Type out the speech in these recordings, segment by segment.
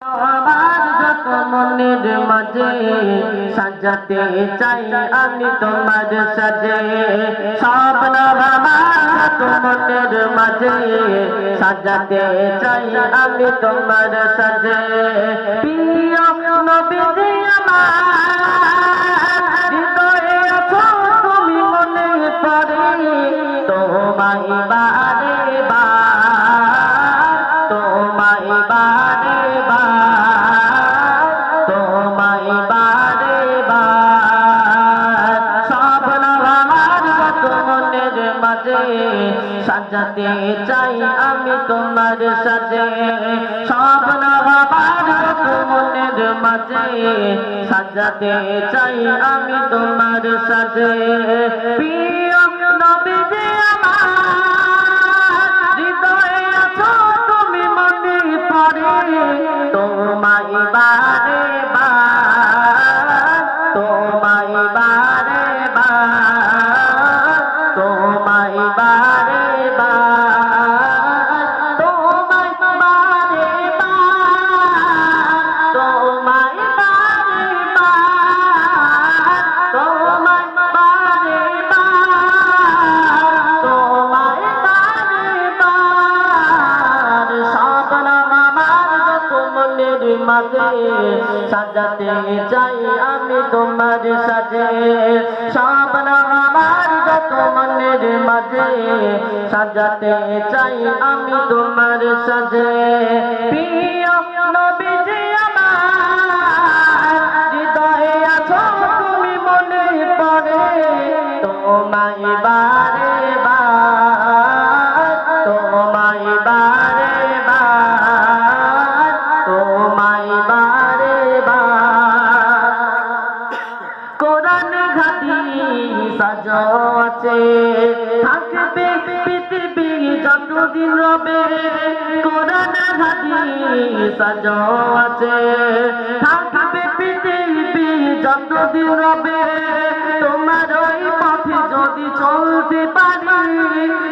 আমার যত মনের মাঝে সাজাতে চাই আমি তোমার সাজে স্বপ্ন আমার যত মনের মাঝে সাজাতে চাই আমি তোমার সাজে প্রিয় নবীজি আমার হৃদয়ে আছো তুমি মনে পড়ে তোমায় বারে বার তোমায় বারে তোমায় বারে বার স্বপ্ন আমার যত মনের মাঝে সাজাতে চাই আমি তোমার সাজে স্বপ্ন আমার যত মনের মাঝে সাজাতে চাই আমি তোমার সাজে প্রিয় নবীজি আমার হৃদয়ে আছো তুমি মনে পড়ে তোমায় বারে বার তোমায় বারে বার তোমায় বারে বার তোমায় বারে বার তোমায় বারে বার তোমায় বারে বার তোমায় বারে বার স্বপ্ন আমার যত মনের মাঝে সাজাতে চাই আমি তোমার সাজে স্বপ্ন আমার যত মনের মাঝে সাজাতে চাই আমি তোমার সাজে প্রিয় নবীজি আমার হৃদয়ে আছো তুমি মনে পড়ে তোমায় বারে বার তোমায় বারে বার তোমায় বারে বার কোরআন ঘাটি সাজাও আছে থাকবে পৃথিবী যতদিন রবে কোরআন ঘাটি সাজাও আছে থাকবে পৃথিবী যতদিন রবে তোমার ওই পথে যদি চলতে পারি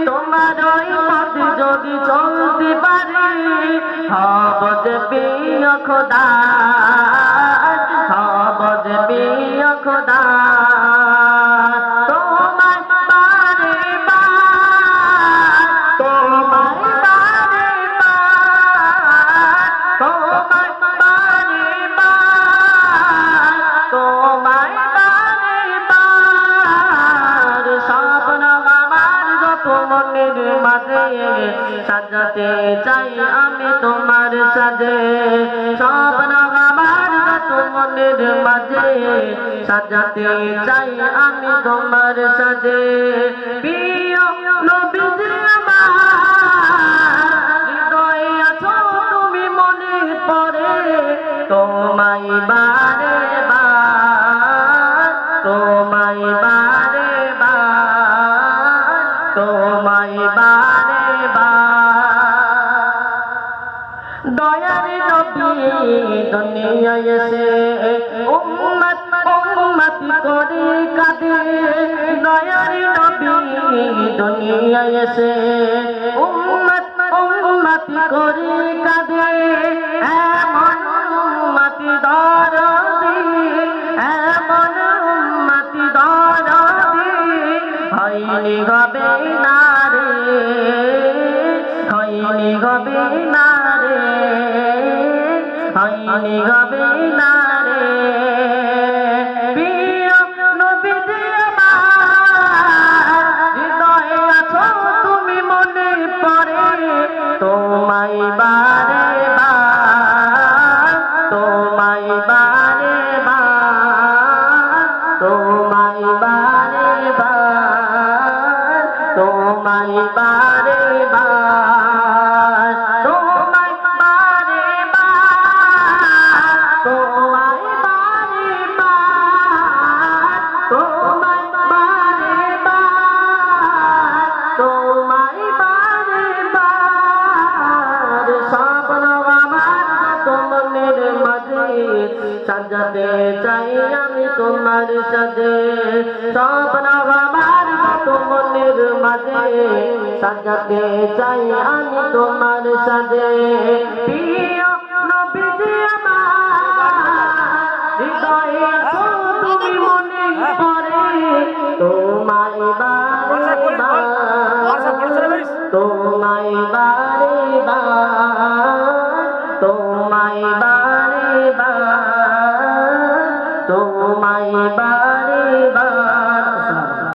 তোমার ওই পথে যদি চলতে পারি হব যে প্রিয় খোদা হব যে প্রিয় খোদা তোমায় বারে বার তোমায় বারে বার তোমায় বারে বার তোমায় বারে বার স্বপ্ন আমার যত মনের মাঝে সাজাতে চাই আমি তোমার সাজে স্বপ্ন আমার যত মনের মাঝে সাজাতে চাই আমি তোমার সাজে প্রিয় নবীজি আমার হৃদয়ে আছো তুমি মনে পড়ে তোমায় বারে বার তোমায় বারে বার তোমায় বারে বার দয়ার নবী দুনিয়ায় এসে উম্মত উম্মতি করে কাঁদে দয়ার নবী দুনিয়ায় এসে উম্মত উম্মতি করে কাঁদে এমন উম্মতি দরদি এমন উম্মতি দরদি হয়নি হবে না রে হয়নি হবে না রে হয়নি হবে না রে প্রিয় নবীজি আমার হৃদয়ে আছো তুমি মনে পড়ে তোমায় বারে বার তোমায় বারে বার তোমায় বারে বার তোমায় বারে বার তোমায় বারে বার তোমায় বারে বার তোমায় বারে বার তোমায় বারে বার স্বপ্ন আমার মনের মাঝে সাজাতে চাই আমি তোমার সাজে স্বপ্ন আমার মনের মাঝে সাজাতে চাই আমি তোমার সাজে প্রিয় নবী নবীজি আমার হৃদয়ে আছো তুমি মনে পড়ে তোমায় বারে বার তোমায় বারে বার তোমায় বারে বার তোমায়